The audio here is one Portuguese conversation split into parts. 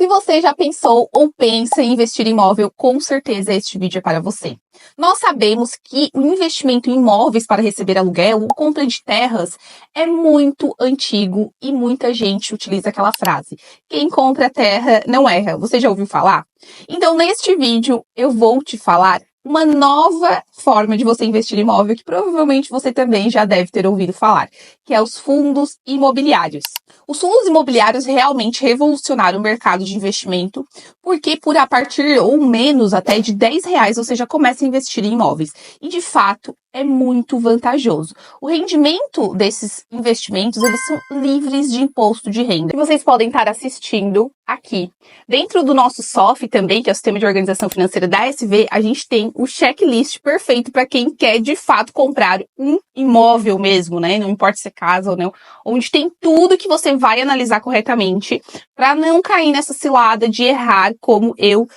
Se você já pensou ou pensa em investir em imóvel, com certeza este vídeo é para você. Nós sabemos que o investimento em imóveis para receber aluguel ou compra de terras é muito antigo e muita gente utiliza aquela frase: quem compra terra não erra. Você já ouviu falar? Então, neste vídeo, eu vou te falar uma nova forma de você investir em imóvel que provavelmente você também já deve ter ouvido falar, que é os fundos imobiliários. Os fundos imobiliários realmente revolucionaram o mercado de investimento, porque por a partir ou menos até de R$ 10 você já começa a investir em imóveis. E de fato é muito vantajoso. O rendimento desses investimentos, eles são livres de imposto de renda. E vocês podem estar assistindo aqui. Dentro do nosso SOF também, que é o Sistema de Organização Financeira da SV, a gente tem o checklist perfeito para quem quer de fato comprar um imóvel mesmo, né? Não importa se é casa ou não, onde tem tudo que você vai analisar corretamente para não cair nessa cilada de errar como eu,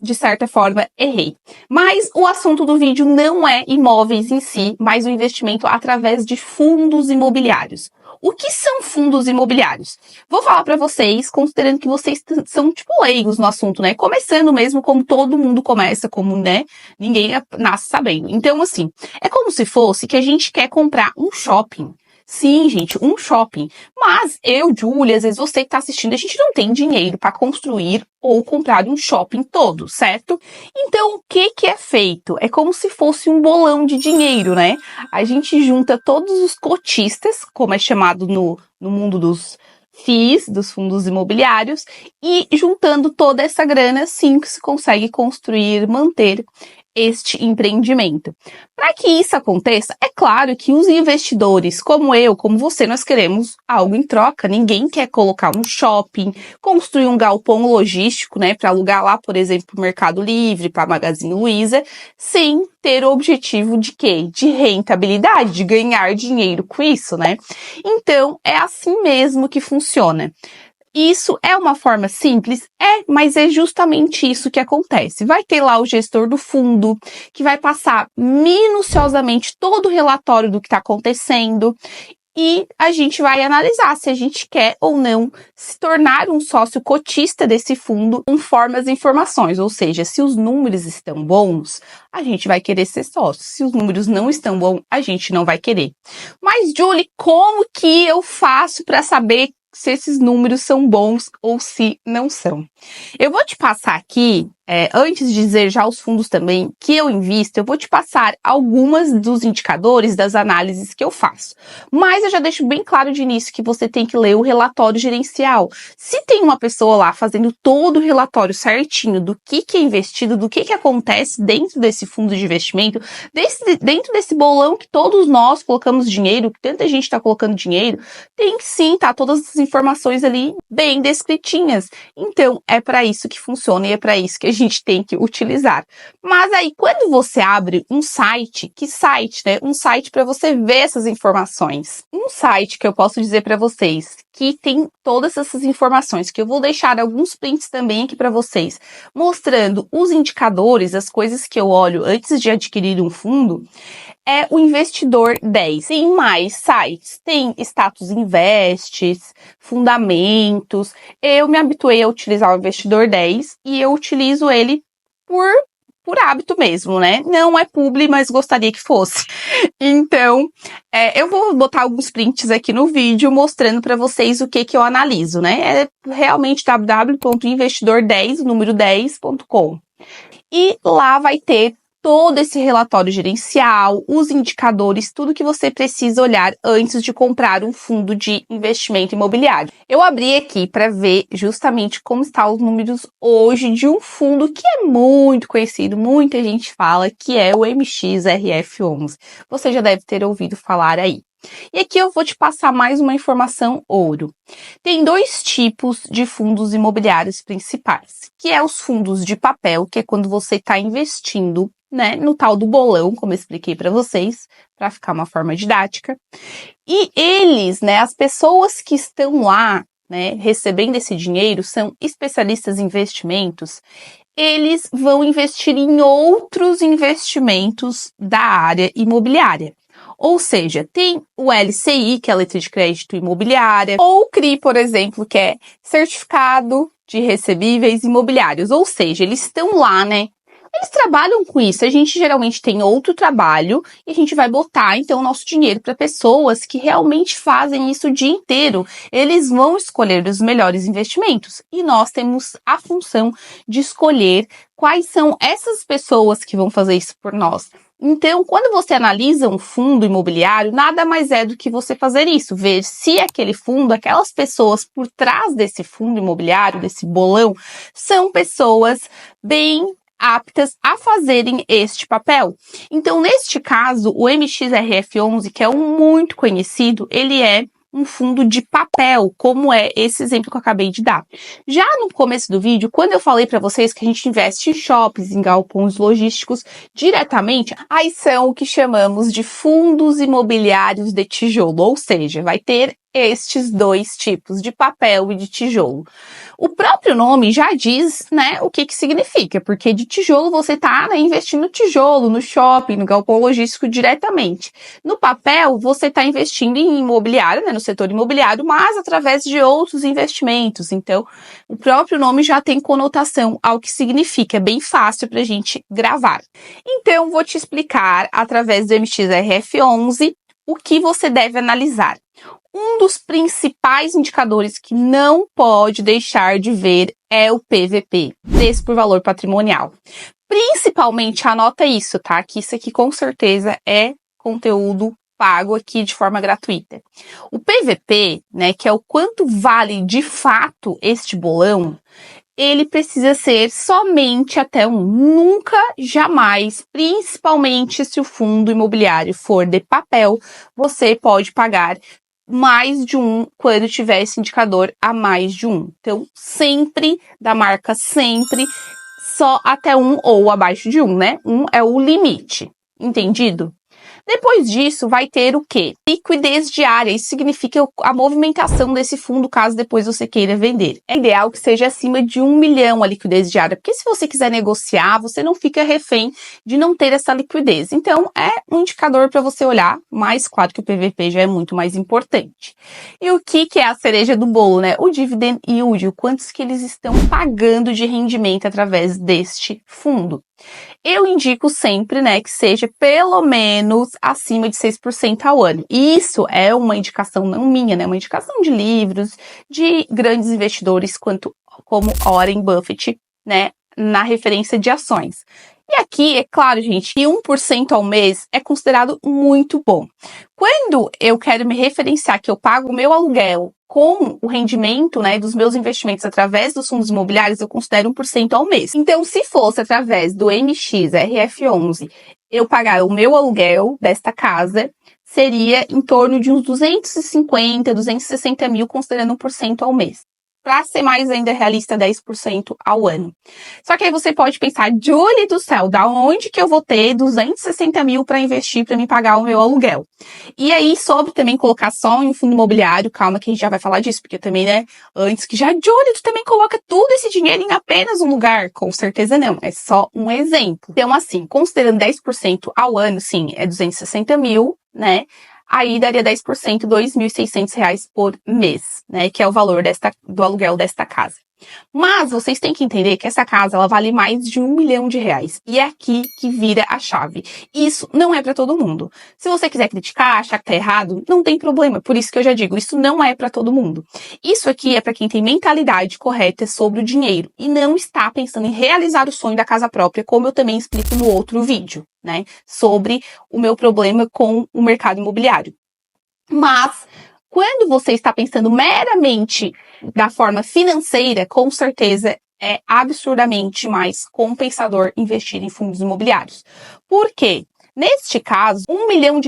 de certa forma, errei. Mas o assunto do vídeo não é imóveis em si, mas o investimento através de fundos imobiliários. O que são fundos imobiliários? Vou falar para vocês, considerando que vocês são tipo leigos no assunto, né? Começando mesmo como todo mundo começa, como, né? Ninguém nasce sabendo. Então, assim, é como se fosse que a gente quer comprar um shopping. Sim, gente, um shopping. Mas eu, Júlia, às vezes você que está assistindo, a gente não tem dinheiro para construir ou comprar um shopping todo, certo? Então, o que é feito? É como se fosse um bolão de dinheiro, né? A gente junta todos os cotistas, como é chamado no mundo dos FIIs, dos fundos imobiliários, e juntando toda essa grana, sim, que se consegue construir, manter este empreendimento. Para que isso aconteça, é claro que os investidores, como eu, como você, nós queremos algo em troca. Ninguém quer colocar um shopping, construir um galpão logístico, né, para alugar lá, por exemplo, para o Mercado Livre, para a Magazine Luiza, sem ter o objetivo de quê? De rentabilidade, de ganhar dinheiro com isso, né? Então, é assim mesmo que funciona. Isso é uma forma simples? Mas é justamente isso que acontece. Vai ter lá o gestor do fundo, que vai passar minuciosamente todo o relatório do que está acontecendo, e a gente vai analisar se a gente quer ou não se tornar um sócio cotista desse fundo conforme as informações. Ou seja, se os números estão bons, a gente vai querer ser sócio. Se os números não estão bons, a gente não vai querer. Mas, Julie, como que eu faço para saber se esses números são bons ou se não são? Eu vou te passar aqui, antes de dizer já os fundos também que eu invisto, eu vou te passar algumas dos indicadores das análises que eu faço. Mas eu já deixo bem claro de início que você tem que ler o relatório gerencial. Se tem uma pessoa lá fazendo todo o relatório certinho do que é investido, do que acontece dentro desse fundo de investimento, dentro desse bolão que todos nós colocamos dinheiro, que tanta gente está colocando dinheiro, tem que sim, tá todas as informações ali bem descritinhas. Então, é para isso que funciona e é para isso que a gente tem que utilizar. Mas aí, quando você abre um site, que site, né? Um site para você ver essas informações. Um site que eu posso dizer para vocês que tem todas essas informações, que eu vou deixar alguns prints também aqui para vocês, mostrando os indicadores, as coisas que eu olho antes de adquirir um fundo, é o Investidor 10. Tem mais sites, tem Status Invests, Fundamentos. Eu me habituei a utilizar o Investidor 10 e eu utilizo ele por hábito mesmo, né? Não é publi, mas gostaria que fosse. Então, eu vou botar alguns prints aqui no vídeo mostrando para vocês o que eu analiso, né? É realmente www.investidor10, número 10.com. E lá vai ter todo esse relatório gerencial, os indicadores, tudo que você precisa olhar antes de comprar um fundo de investimento imobiliário. Eu abri aqui para ver justamente como estão os números hoje de um fundo que é muito conhecido, muita gente fala, que é o MXRF11. Você já deve ter ouvido falar aí. E aqui eu vou te passar mais uma informação ouro. Tem dois tipos de fundos imobiliários principais, que é os fundos de papel, que é quando você está investindo, né, no tal do bolão, como eu expliquei para vocês, para ficar uma forma didática. E eles, né, as pessoas que estão lá, né, recebendo esse dinheiro, são especialistas em investimentos. Eles vão investir em outros investimentos da área imobiliária. Ou seja, tem o LCI, que é a letra de crédito imobiliária, ou o CRI, por exemplo, que é certificado de recebíveis imobiliários, ou seja, eles estão lá, né? Eles trabalham com isso. A gente geralmente tem outro trabalho e a gente vai botar, então, o nosso dinheiro para pessoas que realmente fazem isso o dia inteiro. Eles vão escolher os melhores investimentos e nós temos a função de escolher quais são essas pessoas que vão fazer isso por nós. Então, quando você analisa um fundo imobiliário, nada mais é do que você fazer isso, ver se aquele fundo, aquelas pessoas por trás desse fundo imobiliário, desse bolão, são pessoas bem aptas a fazerem este papel. Então, neste caso, o MXRF11, que é um muito conhecido, ele é um fundo de papel, como é esse exemplo que eu acabei de dar. Já no começo do vídeo, quando eu falei para vocês que a gente investe em shoppings, em galpões logísticos diretamente, aí são o que chamamos de fundos imobiliários de tijolo, ou seja, vai ter estes dois tipos, de papel e de tijolo. O próprio nome já diz, né, o que significa, porque de tijolo você está, né, investindo no tijolo, no shopping, no galpão logístico diretamente. No papel, você está investindo em imobiliário, né, no setor imobiliário, mas através de outros investimentos. Então, o próprio nome já tem conotação ao que significa, é bem fácil para a gente gravar. Então, vou te explicar, através do MXRF11, o que você deve analisar. Um dos principais indicadores que não pode deixar de ver é o PVP, preço por valor patrimonial. Principalmente, anota isso, tá? Que isso aqui com certeza é conteúdo pago aqui de forma gratuita. O PVP, né, que é o quanto vale de fato este bolão, ele precisa ser somente até 1. Nunca, jamais, principalmente se o fundo imobiliário for de papel, você pode pagar mais de 1 quando tiver esse indicador a mais de 1. Então, sempre, da marca sempre, só até 1 ou abaixo de 1, né? 1 é o limite. Entendido? Depois disso, vai ter o quê? Liquidez diária. Isso significa a movimentação desse fundo, caso depois você queira vender. É ideal que seja acima de 1 milhão a liquidez diária, porque se você quiser negociar, você não fica refém de não ter essa liquidez. Então, é um indicador para você olhar, mas claro que o PVP já é muito mais importante. E o que é a cereja do bolo, né? O dividend yield, o quantos que eles estão pagando de rendimento através deste fundo. Eu indico sempre, né, que seja pelo menos acima de 6% ao ano. E isso é uma indicação não minha, né, uma indicação de livros, de grandes investidores como Warren Buffett, né, na referência de ações. E aqui, é claro, gente, que 1% ao mês é considerado muito bom. Quando eu quero me referenciar que eu pago o meu aluguel com o rendimento, né, dos meus investimentos através dos fundos imobiliários, eu considero 1% ao mês. Então, se fosse através do MXRF11, eu pagar o meu aluguel desta casa, seria em torno de uns 250, 260 mil, considerando 1% ao mês. Para ser mais ainda realista, 10% ao ano. Só que aí você pode pensar, Julie do céu, da onde que eu vou ter 260 mil para investir para me pagar o meu aluguel? E aí, sobre também colocar só em um fundo imobiliário, calma que a gente já vai falar disso, porque também, né, antes que já, Julie, tu também coloca todo esse dinheiro em apenas um lugar? Com certeza não, é só um exemplo. Então, assim, considerando 10% ao ano, sim, é 260 mil, né? Aí daria 10%, R$ 2.600 por mês, né? Que é o valor do aluguel desta casa. Mas vocês têm que entender que essa casa, ela vale mais de R$ 1 milhão. E é aqui que vira a chave. Isso não é para todo mundo. Se você quiser criticar, achar que tá errado, não tem problema. Por isso que eu já digo, isso não é para todo mundo. Isso aqui é para quem tem mentalidade correta sobre o dinheiro e não está pensando em realizar o sonho da casa própria, como eu também explico no outro vídeo, né? Sobre o meu problema com o mercado imobiliário. Mas quando você está pensando meramente da forma financeira, com certeza é absurdamente mais compensador investir em fundos imobiliários. Por quê? Neste caso, R$ 1 milhão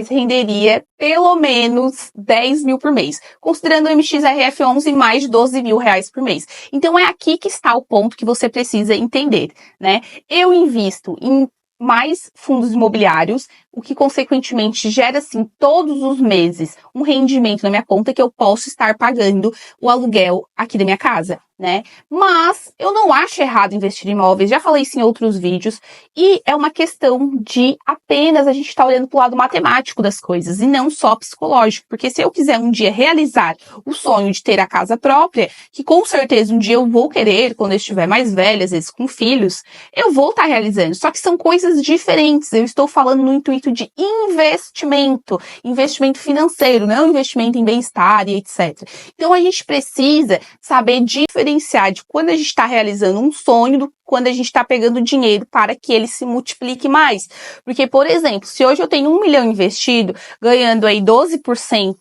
renderia pelo menos 10 mil por mês, considerando o MXRF11 mais de 12 mil reais por mês. Então é aqui que está o ponto que você precisa entender, né? Eu invisto em mais fundos imobiliários, o que consequentemente gera, assim, todos os meses um rendimento na minha conta que eu posso estar pagando o aluguel aqui da minha casa, né? Mas eu não acho errado investir em imóveis, já falei isso em outros vídeos, e é uma questão de apenas a gente estar olhando para o lado matemático das coisas e não só psicológico, porque se eu quiser um dia realizar o sonho de ter a casa própria, que com certeza um dia eu vou querer, quando eu estiver mais velha, às vezes com filhos, eu vou estar realizando, só que são coisas diferentes, eu estou falando no intuito de investimento financeiro, não investimento em bem-estar e etc. Então a gente precisa saber diferenciar de quando a gente está realizando um sonho do quando a gente está pegando dinheiro para que ele se multiplique mais. Porque, por exemplo, se hoje eu tenho 1 milhão investido, ganhando aí 12%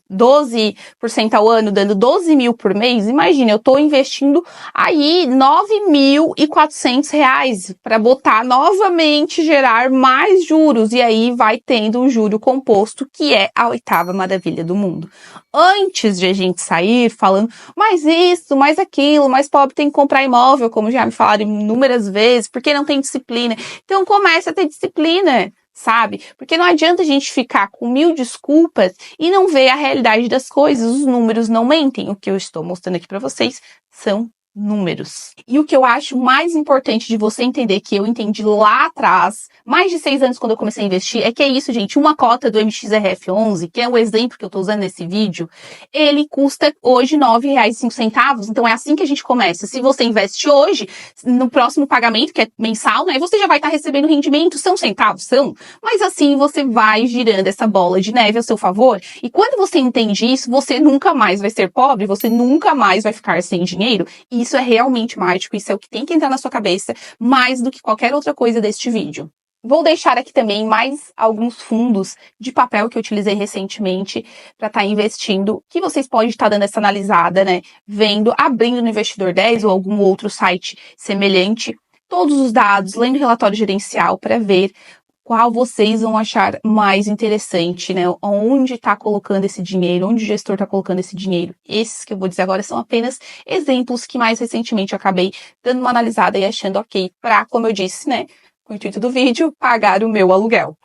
ao ano, dando 12 mil por mês, imagina, eu estou investindo aí R$ 9.400 para botar novamente, gerar mais juros, e aí vai tendo um juro composto, que é a 8ª maravilha do mundo. Antes de a gente sair falando, mais isso, mais aquilo, mais pobre tem que comprar imóvel, como já me falaram inúmeras vezes, porque não tem disciplina. Então comece a ter disciplina, sabe? Porque não adianta a gente ficar com 1000 desculpas e não ver a realidade das coisas. Os números não mentem. O que eu estou mostrando aqui para vocês são números. E o que eu acho mais importante de você entender, que eu entendi lá atrás, mais de 6 anos quando eu comecei a investir, é que é isso, gente, uma cota do MXRF11, que é o exemplo que eu tô usando nesse vídeo, ele custa hoje R$ 9,05, então é assim que a gente começa. Se você investe hoje, no próximo pagamento, que é mensal, né, você já vai estar recebendo rendimento, são centavos, são, mas assim você vai girando essa bola de neve a seu favor, e quando você entende isso, você nunca mais vai ser pobre, você nunca mais vai ficar sem dinheiro, e isso é realmente mágico, isso é o que tem que entrar na sua cabeça, mais do que qualquer outra coisa deste vídeo. Vou deixar aqui também mais alguns fundos de papel que eu utilizei recentemente para estar investindo, que vocês podem estar dando essa analisada, né? Vendo, abrindo no Investidor 10 ou algum outro site semelhante, todos os dados, lendo o relatório gerencial para ver qual vocês vão achar mais interessante, né? Onde está colocando esse dinheiro, onde o gestor está colocando esse dinheiro. Esses que eu vou dizer agora são apenas exemplos que mais recentemente eu acabei dando uma analisada e achando ok para, como eu disse, né? Com o intuito do vídeo, pagar o meu aluguel.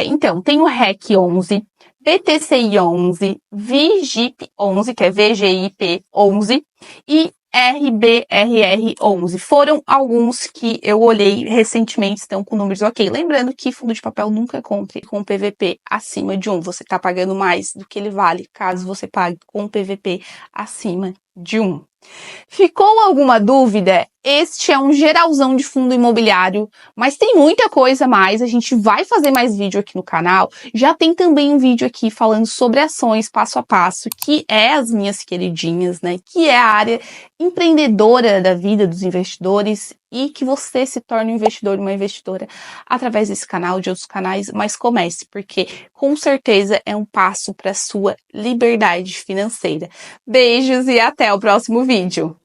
Então, tem o REC 11, BTCI 11, VGIP 11, que é VGIP 11, e RBRR 11. Foram alguns que eu olhei recentemente, estão com números ok. Lembrando que fundo de papel nunca compre com PVP acima de 1. Você está pagando mais do que ele vale, caso você pague com PVP acima de 1. Ficou alguma dúvida? Este é um geralzão de fundo imobiliário, mas tem muita coisa mais, a gente vai fazer mais vídeo aqui no canal. Já tem também um vídeo aqui falando sobre ações passo a passo, que é as minhas queridinhas, né? Que é a área empreendedora da vida dos investidores e que você se torne um investidor, uma investidora através desse canal, de outros canais, mas comece, porque com certeza é um passo para a sua liberdade financeira. Beijos e até o próximo vídeo!